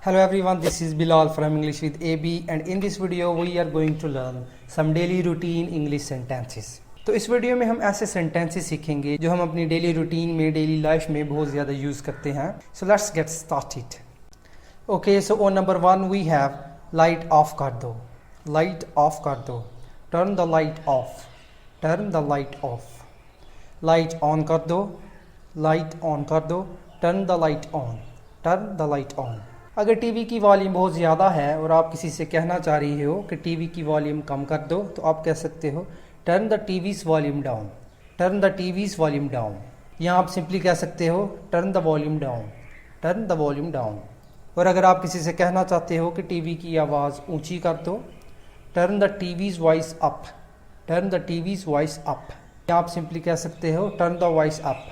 Hello everyone, this is Bilal from English with AB and in this video we are going to learn some daily routine English sentences. तो इस video में हम ऐसे sentences सीखेंगे जो हम अपनी डेली रूटीन में डेली लाइफ में बहुत ज़्यादा यूज़ करते हैं. So let's get started. Okay, so on number 1 we have light off कर दो. लाइट ऑफ कर दो. Turn the light off. Turn the light off. Light on कर दो. लाइट ऑन कर दो. Turn the light on. Turn the light on. अगर TV की वॉल्यूम बहुत ज़्यादा है और आप किसी से कहना चाह रही हो कि टीवी की वॉल्यूम कम कर दो, तो आप कह सकते हो turn the TVs volume down. Turn the TVs volume down. या आप सिंपली कह सकते हो turn the volume down. Turn the volume down. और अगर आप किसी से कहना चाहते हो कि टीवी की आवाज़ ऊंची कर दो, turn the TVs voice up. Turn the TVs voice up. या आप सिंपली कह सकते हो turn the voice up.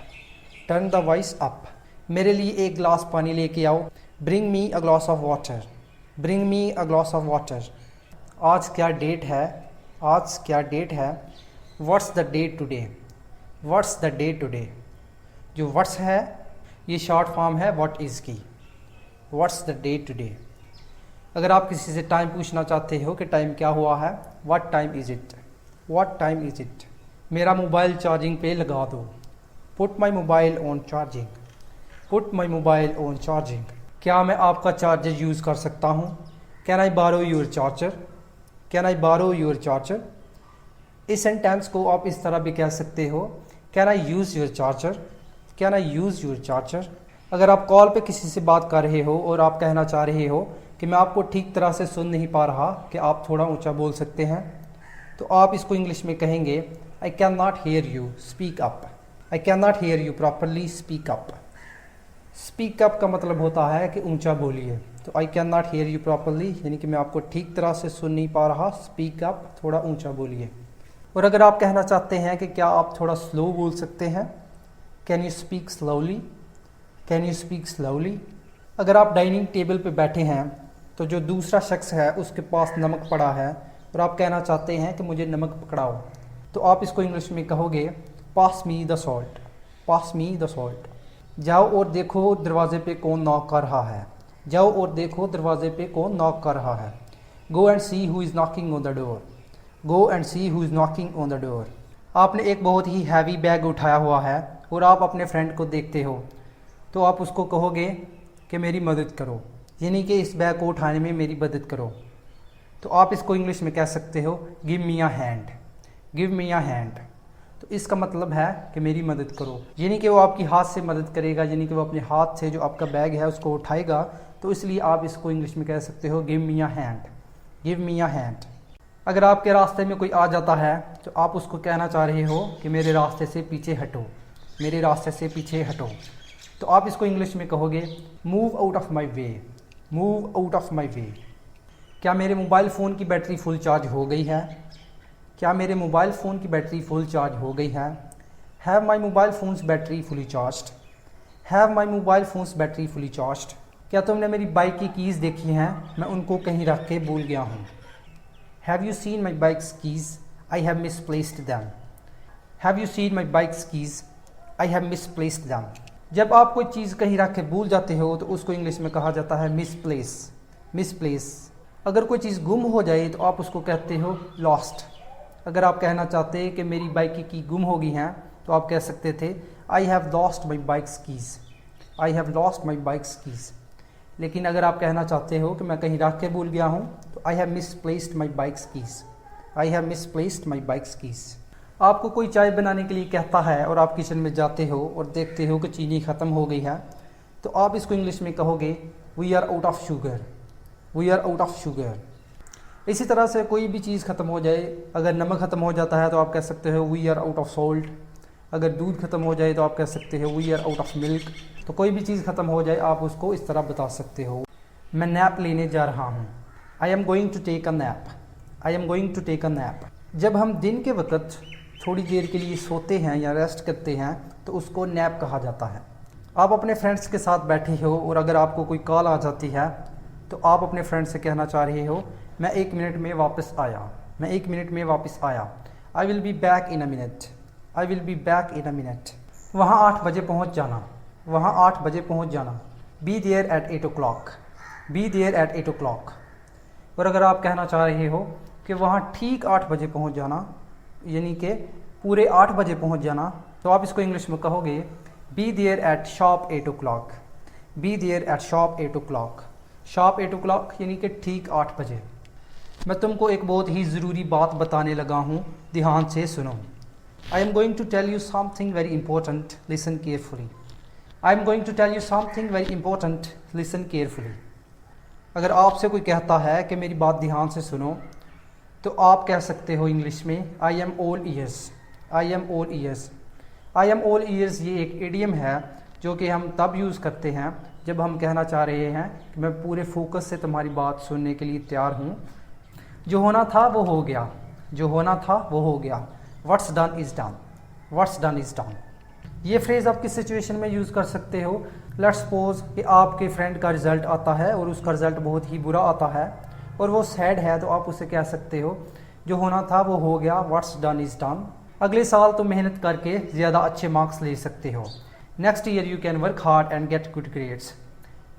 Turn the voice up. मेरे लिए एक गिलास पानी लेके आओ. Bring me a glass of water. Bring me a glass of water. आज क्या डेट है? आज क्या डेट है? What's the date today? What's the date today? जो what's है ये शॉर्ट फॉर्म है what is की. What's the date today? अगर आप किसी से टाइम पूछना चाहते हो कि टाइम क्या हुआ है, what time is it? What time is it? मेरा मोबाइल चार्जिंग पे लगा दो. Put my mobile on charging. Put my mobile on charging. क्या मैं आपका चार्जर यूज़ कर सकता हूँ? कैन आई बारो योर चार्जर? कैन आई बारो योर चार्जर? इस सेंटेंस को आप इस तरह भी कह सकते हो can I use your charger? Can I use your charger? अगर आप कॉल पे किसी से बात कर रहे हो और आप कहना चाह रहे हो कि मैं आपको ठीक तरह से सुन नहीं पा रहा, कि आप थोड़ा ऊंचा बोल सकते हैं, तो आप इसको इंग्लिश में कहेंगे I can not here you, speak up. I can not here you properly, speak up. Speak up का मतलब होता है कि ऊंचा बोलिए. तो I can not here you properly यानी कि मैं आपको ठीक तरह से सुन नहीं पा रहा, स्पीक अप, थोड़ा ऊंचा बोलिए. और अगर आप कहना चाहते हैं कि क्या आप थोड़ा स्लो बोल सकते हैं, can you speak slowly? Can you speak slowly? अगर आप डाइनिंग टेबल पे बैठे हैं तो जो दूसरा शख्स है उसके पास नमक पड़ा है और आप कहना चाहते हैं कि मुझे नमक पकड़ाओ, तो आप इसको इंग्लिश में कहोगे pass me the salt. Pass me the salt. जाओ और देखो दरवाजे पे कौन नॉक कर रहा है. जाओ और देखो दरवाजे पे कौन नॉक कर रहा है. Go and see who is knocking on the door. Go and see who is knocking on the door. आपने एक बहुत ही हैवी बैग उठाया हुआ है और आप अपने फ्रेंड को देखते हो, तो आप उसको कहोगे कि मेरी मदद करो, यानी कि इस बैग को उठाने में मेरी मदद करो. तो आप इसको इंग्लिश में कह सकते हो give me a hand. Give me a hand. तो इसका मतलब है कि मेरी मदद करो, यानी कि वो आपकी हाथ से मदद करेगा, यानी कि वो अपने हाथ से जो आपका बैग है उसको उठाएगा. तो इसलिए आप इसको इंग्लिश में कह सकते हो give me a hand. Give me a hand. अगर आपके रास्ते में कोई आ जाता है तो आप उसको कहना चाह रहे हो कि मेरे रास्ते से पीछे हटो. मेरे रास्ते से पीछे हटो. तो आप इसको इंग्लिश में कहोगे move out of my way. Move out of my way. क्या मेरे मोबाइल फ़ोन की बैटरी फुल चार्ज हो गई है? क्या मेरे मोबाइल फ़ोन की बैटरी फुल चार्ज हो गई है? Have my mobile phone's battery fully charged. Have my mobile phone's battery fully charged. क्या तुमने मेरी बाइक की कीज़ देखी हैं? मैं उनको कहीं रख के भूल गया हूँ. Have you seen my bikes keys? I have misplaced them. Have you seen my bikes keys? I have misplaced them. जब आप कोई चीज़ कहीं रख के भूल जाते हो तो उसको इंग्लिश में कहा जाता है मिसप्लेस. मिसप्लेस. अगर कोई चीज़ गुम हो जाए तो आप उसको कहते हो लॉस्ट. अगर आप कहना चाहते हैं कि मेरी बाइक की गुम हो गई हैं तो आप कह सकते थे I have lost my bikes keys. I have lost my bikes keys. लेकिन अगर आप कहना चाहते हो कि मैं कहीं रख के भूल गया हूँ तो I have misplaced my bikes keys. I have misplaced my bikes keys. आपको कोई चाय बनाने के लिए कहता है और आप किचन में जाते हो और देखते हो कि चीनी ख़त्म हो गई है, तो आप इसको इंग्लिश में कहोगे we are out of sugar. We are out of sugar. इसी तरह से कोई भी चीज़ ख़त्म हो जाए, अगर नमक ख़त्म हो जाता है तो आप कह सकते हो we are out of salt. अगर दूध ख़त्म हो जाए तो आप कह सकते हो we are out of milk. तो कोई भी चीज़ ख़त्म हो जाए आप उसको इस तरह बता सकते हो मैं नैप लेने जा रहा हूँ. I am going to take a nap. I am going to take a nap. जब हम दिन के वक्त थोड़ी देर के लिए सोते हैं या रेस्ट करते हैं तो उसको नैप कहा जाता है. आप अपने फ्रेंड्स के साथ बैठे हो और अगर आपको कोई कॉल आ जाती है तो आप अपने फ्रेंड से कहना चाह रहे हो मैं 1 मिनट में वापस आया. मैं 1 मिनट में वापस आया. I will be back in a minute. I will be back in a minute. वहाँ 8 बजे पहुँच जाना. वहाँ 8 बजे पहुँच जाना. Be there at 8 o'clock. Be there at 8 o'clock। और अगर आप कहना चाह रहे हो कि वहाँ ठीक 8 बजे पहुँच जाना, यानी कि पूरे 8 बजे पहुँच जाना, तो आप इसको इंग्लिश में कहोगे be there at sharp 8 o'clock। Be there at sharp 8 o'clock। Sharp 8 o'clock यानी कि ठीक 8 बजे। मैं तुमको एक बहुत ही ज़रूरी बात बताने लगा हूँ, ध्यान से सुनो। I am going to tell you something very important, listen carefully। I am going to tell you something very important, listen carefully। अगर आपसे कोई कहता है कि मेरी बात ध्यान से सुनो, तो आप कह सकते हो इंग्लिश में I am all ears। I am all ears। I am all ears ये एक इडियम है जो कि हम तब यूज़ करते हैं जब हम कहना चाह रहे हैं कि मैं पूरे फोकस से तुम्हारी बात सुनने के लिए तैयार हूँ। जो होना था वो हो गया, जो होना था वो हो गया। What's done is done। What's done is done। ये फ्रेज़ आप किस सिचुएशन में यूज़ कर सकते हो? लेट्स सपोज कि आपके फ्रेंड का रिज़ल्ट आता है और उसका रिज़ल्ट बहुत ही बुरा आता है और वो सैड है, तो आप उसे कह सकते हो जो होना था वो हो गया। What's done is done। अगले साल तो मेहनत करके ज़्यादा अच्छे मार्क्स ले सकते हो। Next year you can work hard and get good grades.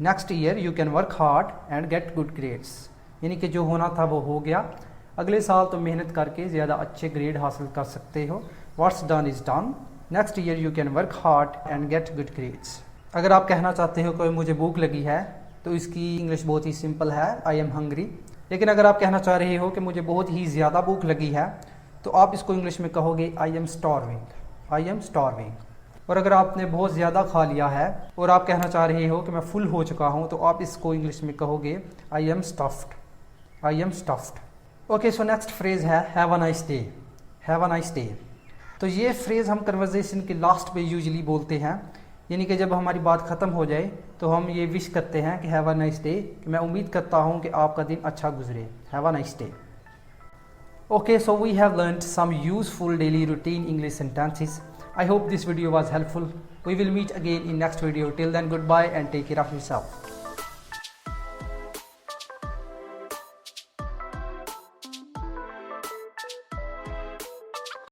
Next year you can work hard and get good grades, यानी कि जो होना था वो हो गया, अगले साल तो मेहनत करके ज़्यादा अच्छे ग्रेड हासिल कर सकते हो। What's done is done। Next year you can work hard and get good grades. अगर आप कहना चाहते हो कि मुझे भूख लगी है, तो इसकी इंग्लिश बहुत ही सिंपल है, आई एम हंग्री। लेकिन अगर आप कहना चाह रहे हो कि मुझे बहुत ही ज़्यादा भूख लगी है, तो आप इसको इंग्लिश में कहोगे I M starving. I am starving. और अगर आपने बहुत ज़्यादा खा लिया है और आप कहना चाह रहे हो कि मैं फुल हो चुका हूँ, तो आप इसको इंग्लिश में कहोगे I am stuffed. I am stuffed. Okay, so next phrase है have a nice day. Have a nice day. तो ये फ्रेज़ हम कन्वर्सेशन के लास्ट पे यूजुअली बोलते हैं, यानी कि जब हमारी बात ख़त्म हो जाए तो हम ये विश करते हैं कि हैव अ नाइस डे, कि मैं उम्मीद करता हूँ कि आपका दिन अच्छा गुजरे। Have a nice day. Okay, so we have learned some useful daily routine English sentences. I hope this video was helpful। We will meet again in next video। Till then, goodbye and take care of yourself।